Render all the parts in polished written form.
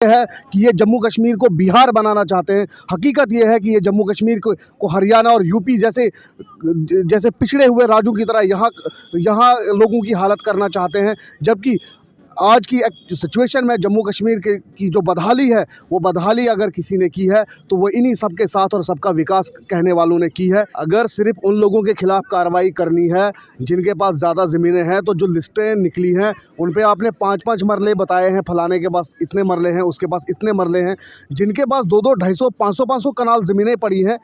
है कि ये जम्मू कश्मीर को बिहार बनाना चाहते हैं। हकीकत ये है कि ये जम्मू कश्मीर को हरियाणा और यूपी जैसे जैसे पिछड़े हुए राज्यों की तरह यहाँ लोगों की हालत करना चाहते हैं। जबकि आज की सिचुएशन में जम्मू कश्मीर की जो बदहाली है, वो बदहाली अगर किसी ने की है तो वो इन्हीं सब के साथ और सबका विकास कहने वालों ने की है। अगर सिर्फ उन लोगों के खिलाफ कार्रवाई करनी है जिनके पास ज़्यादा ज़मीनें हैं, तो जो लिस्टें निकली हैं उन पे आपने 5-5 मरले बताए हैं, फलाने के पास इतने मरले हैं, उसके पास इतने मरले हैं। जिनके पास 2-2, 250, 500-500 कनाल ज़मीनें पड़ी हैं,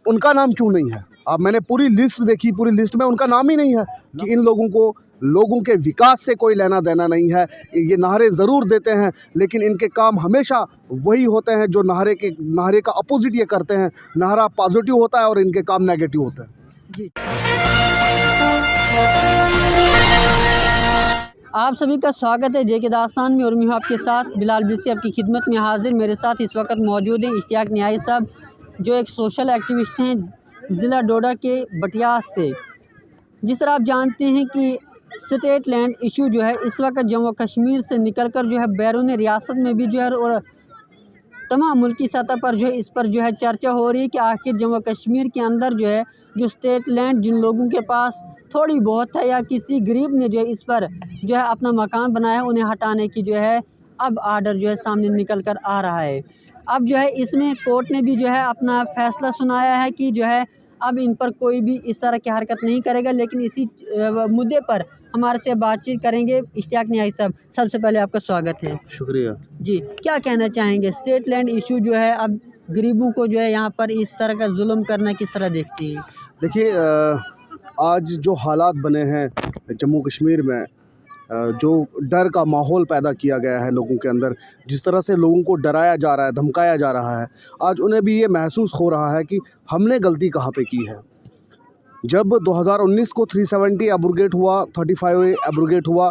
उनका नाम क्यों नहीं है? अब मैंने पूरी लिस्ट देखी, पूरी लिस्ट में उनका नाम ही नहीं है कि इन लोगों के विकास से कोई लेना देना नहीं है। ये नारे ज़रूर देते हैं, लेकिन इनके काम हमेशा वही होते हैं जो नारे का अपोजिट ये करते हैं। नारा पॉजिटिव होता है और इनके काम नेगेटिव होते हैं। जी, आप सभी का स्वागत है जेके दास्तान में और मैं हूं आपके साथ बिलाल बिस्सी आपकी खिदमत में हाजिर। मेरे साथ इस वक्त मौजूद हैं इश्तियाक न्याई साहब, जो एक सोशल एक्टिविस्ट हैं ज़िला डोडा के बटियास से। जिस तरह आप जानते हैं कि स्टेट लैंड इशू जो है इस वक्त जम्मू कश्मीर से निकलकर जो है बैरून रियासत में भी जो है और तमाम मुल्की सतह पर जो है इस पर जो है चर्चा हो रही है कि आखिर जम्मू कश्मीर के अंदर जो है जो स्टेट लैंड जिन लोगों के पास थोड़ी बहुत है या किसी गरीब ने जो है इस पर जो है अपना मकान बनाया है, उन्हें हटाने की जो है अब आर्डर जो है सामने निकल कर आ रहा है। अब जो है इसमें कोर्ट ने भी जो है अपना फैसला सुनाया है कि जो है अब इन पर कोई भी इस तरह की हरकत नहीं करेगा। लेकिन इसी मुद्दे पर हमारे से बातचीत करेंगे इश्तियाक न्याई साहब। सबसे पहले आपका स्वागत है। शुक्रिया जी, क्या कहना चाहेंगे स्टेट लैंड इशू जो है अब गरीबों को जो है यहाँ पर इस तरह का जुल्म करना किस तरह देखती है? देखिए, आज जो हालात बने हैं जम्मू कश्मीर में, जो डर का माहौल पैदा किया गया है लोगों के अंदर, जिस तरह से लोगों को डराया जा रहा है, धमकाया जा रहा है, आज उन्हें भी ये महसूस हो रहा है कि हमने गलती कहाँ पे की है। जब 2019 को 370 एब्रोगेट हुआ, 35A एब्रोगेट हुआ,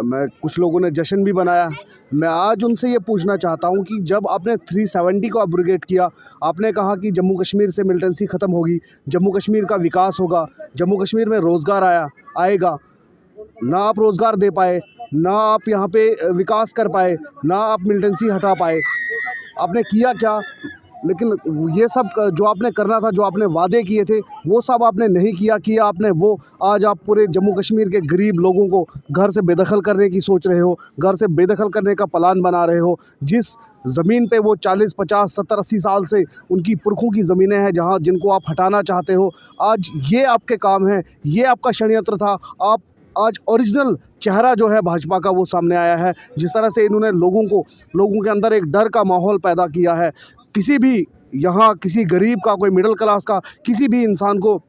मैं कुछ लोगों ने जश्न भी बनाया। मैं आज उनसे ये पूछना चाहता हूँ कि जब आपने 370 को एब्रोगेट किया, आपने कहा कि जम्मू कश्मीर से मिलिटेंसी ख़त्म होगी, जम्मू कश्मीर का विकास होगा, जम्मू कश्मीर में रोज़गार आएगा। ना आप रोज़गार दे पाए, ना आप यहाँ पे विकास कर पाए, ना आप मिलिटेंसी हटा पाए। आपने किया क्या? लेकिन ये सब जो आपने करना था, जो आपने वादे किए थे, वो सब आपने नहीं किया आपने वो। आज आप पूरे जम्मू कश्मीर के गरीब लोगों को घर से बेदखल करने की सोच रहे हो, घर से बेदखल करने का प्लान बना रहे हो। जिस ज़मीन पे वो 40, 50, 70, 80 साल से उनकी पुरखों की ज़मीनें हैं, जहाँ जिनको आप हटाना चाहते हो, आज ये आपके काम हैं, ये आपका षड्यंत्र था। आप आज ओरिजिनल चेहरा जो है भाजपा का वो सामने आया है। जिस तरह से इन्होंने लोगों के अंदर एक डर का माहौल पैदा किया है। किसी भी यहाँ किसी गरीब का, कोई मिडिल क्लास का, किसी भी इंसान को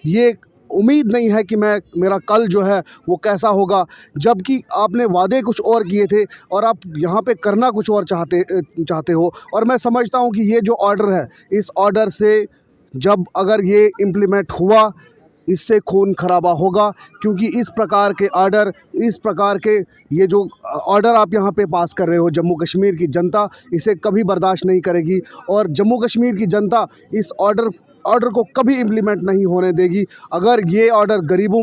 ये उम्मीद नहीं है कि मेरा कल जो है वो कैसा होगा। जबकि आपने वादे कुछ और किए थे और आप यहाँ पे करना कुछ और चाहते हो। और मैं समझता हूँ कि ये जो ऑर्डर है, इस ऑर्डर से जब अगर ये इम्प्लीमेंट हुआ, इससे खून खराबा होगा। क्योंकि इस प्रकार के ये जो ऑर्डर आप यहाँ पे पास कर रहे हो, जम्मू कश्मीर की जनता इसे कभी बर्दाश्त नहीं करेगी। और जम्मू कश्मीर की जनता इस ऑर्डर को कभी इम्प्लीमेंट नहीं होने देगी। अगर ये ऑर्डर गरीबों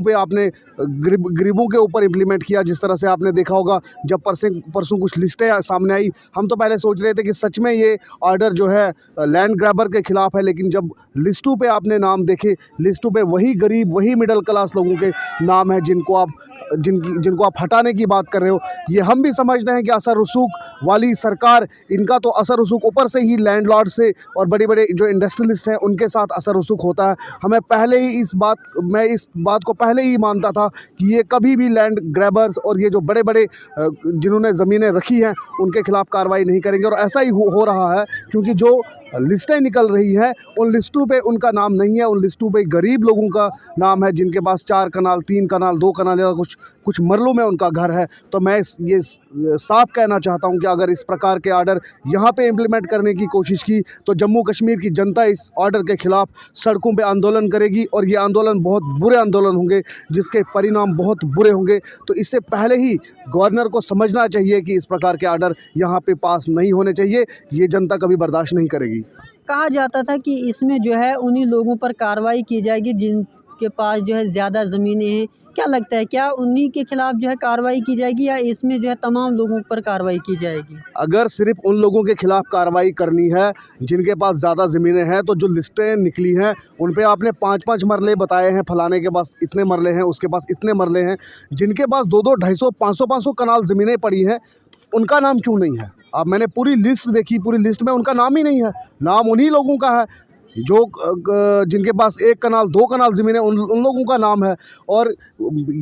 के ऊपर इम्प्लीमेंट किया, जिस तरह से आपने देखा होगा जब परसों कुछ लिस्टें सामने आई, हम तो पहले सोच रहे थे कि सच में ये ऑर्डर जो है लैंड ग्रैबर के ख़िलाफ़ है। लेकिन जब लिस्टों पे आपने नाम देखे, लिस्टों पे वही गरीब, वही मिडिल क्लास लोगों के नाम है जिनको आप हटाने की बात कर रहे हो। ये हम भी समझते हैं कि असर रसूख वाली सरकार, इनका तो असर रसूख ऊपर से ही लैंडलॉर्ड से और बड़े जो इंडस्ट्रियलिस्ट हैं उनके साथ असर रसूख होता है। मैं इस बात को पहले ही मानता था कि ये कभी भी लैंड ग्रैबर्स और ये जो बड़े जिन्होंने ज़मीनें रखी हैं उनके खिलाफ़ कार्रवाई नहीं करेंगे। और ऐसा ही हो रहा है, क्योंकि जो लिस्टें निकल रही हैं उन लिस्टों पे उनका नाम नहीं है। उन लिस्टों पे गरीब लोगों का नाम है जिनके पास 4 कनाल, 3 कनाल, 2 कनाल या कुछ मरलों में उनका घर है। तो मैं ये साफ कहना चाहता हूं कि अगर इस प्रकार के ऑर्डर यहाँ पे इम्प्लीमेंट करने की कोशिश की तो जम्मू कश्मीर की जनता इस ऑर्डर के ख़िलाफ़ सड़कों पे आंदोलन करेगी। और ये आंदोलन बहुत बुरे आंदोलन होंगे, जिसके परिणाम बहुत बुरे होंगे। तो इससे पहले ही गवर्नर को समझना चाहिए कि इस प्रकार के ऑर्डर यहाँ पे पास नहीं होने चाहिए। ये जनता कभी बर्दाश्त नहीं करेगी। कहा जाता था कि इसमें जो है उन्हीं लोगों पर कार्रवाई की जाएगी के पास जो है ज़्यादा ज़मीनें हैं, क्या लगता है क्या उन्हीं के खिलाफ जो है कार्रवाई की जाएगी या इसमें जो है तमाम लोगों पर कार्रवाई की जाएगी? अगर सिर्फ उन लोगों के खिलाफ कार्रवाई करनी है जिनके पास ज़्यादा ज़मीनें हैं, तो जो लिस्टें निकली हैं उन पे आपने 5-5 मरले बताए हैं, फलाने के पास इतने मरले हैं, उसके पास इतने मरले हैं। जिनके पास 2-2, 250, 500-500 कनाल ज़मीनें पड़ी हैं, तो उनका नाम क्यों नहीं है? अब मैंने पूरी लिस्ट देखी, पूरी लिस्ट में उनका नाम ही नहीं है। नाम उन्हीं लोगों का है जो जिनके पास 1 कनाल 2 कनाल ज़मीन है, उन लोगों का नाम है। और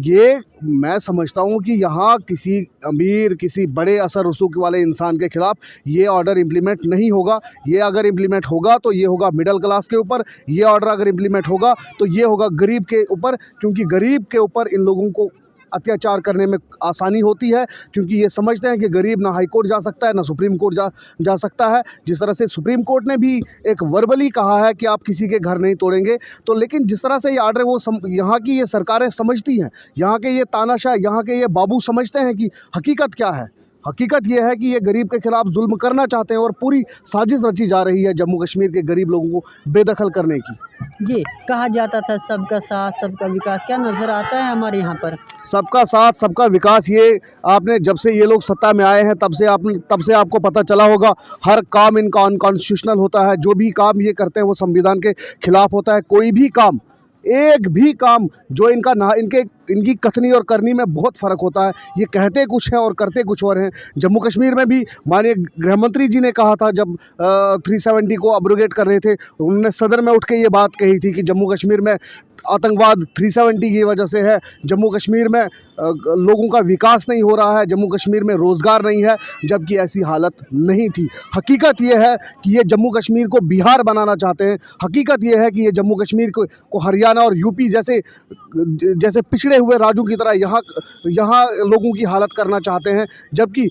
ये मैं समझता हूँ कि यहाँ किसी अमीर, किसी बड़े असर रसूख वाले इंसान के ख़िलाफ़ ये ऑर्डर इम्प्लीमेंट नहीं होगा। ये अगर इम्प्लीमेंट होगा तो ये होगा मिडिल क्लास के ऊपर, ये ऑर्डर अगर इम्प्लीमेंट होगा तो ये होगा गरीब के ऊपर, क्योंकि गरीब के ऊपर इन लोगों को अत्याचार करने में आसानी होती है, क्योंकि ये समझते हैं कि गरीब ना हाई कोर्ट जा सकता है, ना सुप्रीम कोर्ट जा सकता है। जिस तरह से सुप्रीम कोर्ट ने भी एक वर्बली कहा है कि आप किसी के घर नहीं तोड़ेंगे, तो लेकिन जिस तरह से ये आर्डर वो यहाँ की ये सरकारें समझती हैं, यहाँ के ये तानाशाह, यहाँ के ये बाबू समझते हैं कि हकीकत क्या है। हकीकत ये है कि ये गरीब के ख़िलाफ़ जुल्म करना चाहते हैं और पूरी साजिश रची जा रही है जम्मू कश्मीर के गरीब लोगों को बेदखल करने की। जी, कहा जाता था सबका साथ सबका विकास, क्या नज़र आता है हमारे यहाँ पर? सबका साथ सबका विकास, ये आपने जब से ये लोग सत्ता में आए हैं तब से आपको पता चला होगा, हर काम इनका अनकॉन्स्टिट्यूशनल होता है। जो भी काम ये करते हैं वो संविधान के खिलाफ होता है। कोई भी काम, एक भी काम जो इनकी कथनी और करनी में बहुत फ़र्क होता है। ये कहते कुछ है और करते कुछ और हैं। जम्मू कश्मीर में भी माननीय गृह मंत्री जी ने कहा था, जब 370 को अब्रोगेट कर रहे थे, उन्होंने सदन में उठ के ये बात कही थी कि जम्मू कश्मीर में आतंकवाद 370 की वजह से है, जम्मू कश्मीर में लोगों का विकास नहीं हो रहा है, जम्मू कश्मीर में रोज़गार नहीं है, जबकि ऐसी हालत नहीं थी। हकीकत ये है कि ये जम्मू कश्मीर को बिहार बनाना चाहते हैं। हकीकत ये है कि ये जम्मू कश्मीर को हरियाणा और यूपी जैसे पिछड़े हुए राज्यों की तरह यहाँ लोगों की हालत करना चाहते हैं। जबकि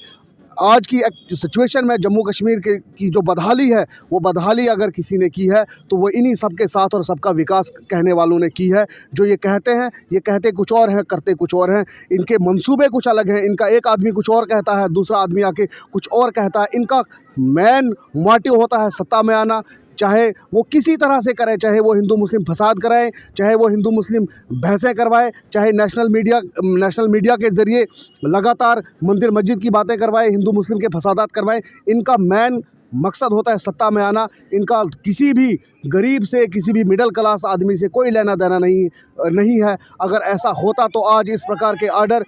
आज की सिचुएशन में जम्मू कश्मीर की जो बदहाली है, वो बदहाली अगर किसी ने की है तो वो इन्हीं सब के साथ और सबका विकास कहने वालों ने की है। जो ये कहते हैं, ये कहते कुछ और हैं, करते कुछ और हैं। इनके मंसूबे कुछ अलग हैं। इनका एक आदमी कुछ और कहता है, दूसरा आदमी आके कुछ और कहता है। इनका मेन मोटिव होता है सत्ता में आना, चाहे वो किसी तरह से करें, चाहे वो हिंदू मुस्लिम फसाद कराएं, चाहे वो हिंदू मुस्लिम बहसें करवाएं, चाहे नेशनल मीडिया के ज़रिए लगातार मंदिर मस्जिद की बातें करवाएं, हिंदू मुस्लिम के फसादात करवाएं। इनका मेन मकसद होता है सत्ता में आना। इनका किसी भी गरीब से, किसी भी मिडिल क्लास आदमी से कोई लेना देना नहीं है। अगर ऐसा होता तो आज इस प्रकार के आर्डर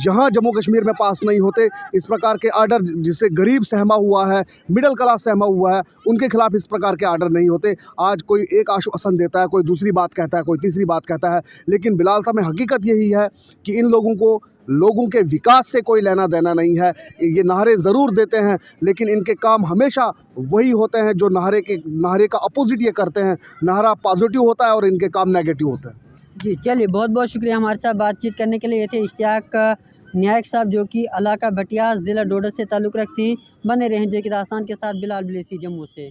यहाँ जम्मू कश्मीर में पास नहीं होते। इस प्रकार के आर्डर जिससे गरीब सहमा हुआ है, मिडिल क्लास सहमा हुआ है, उनके खिलाफ इस प्रकार के आर्डर नहीं होते। आज कोई एक आश्वासन देता है, कोई दूसरी बात कहता है, कोई तीसरी बात कहता है, लेकिन बिलाल साहब में हकीकत यही है कि इन लोगों के विकास से कोई लेना देना नहीं है। ये नारे ज़रूर देते हैं, लेकिन इनके काम हमेशा वही होते हैं जो नारे का अपोजिट ये करते हैं। नारा पॉजिटिव होता है और इनके काम नेगेटिव होते हैं। जी, चलिए बहुत बहुत शुक्रिया हमारे साथ बातचीत करने के लिए। ये थे इश्तियाक न्यायक साहब, जो कि इलाका भटियात ज़िला डोडा से ताल्लुक़ रखती हैं। बने रहें जे के दास्तान के साथ। बिलाल बिलेसी, जम्मू से।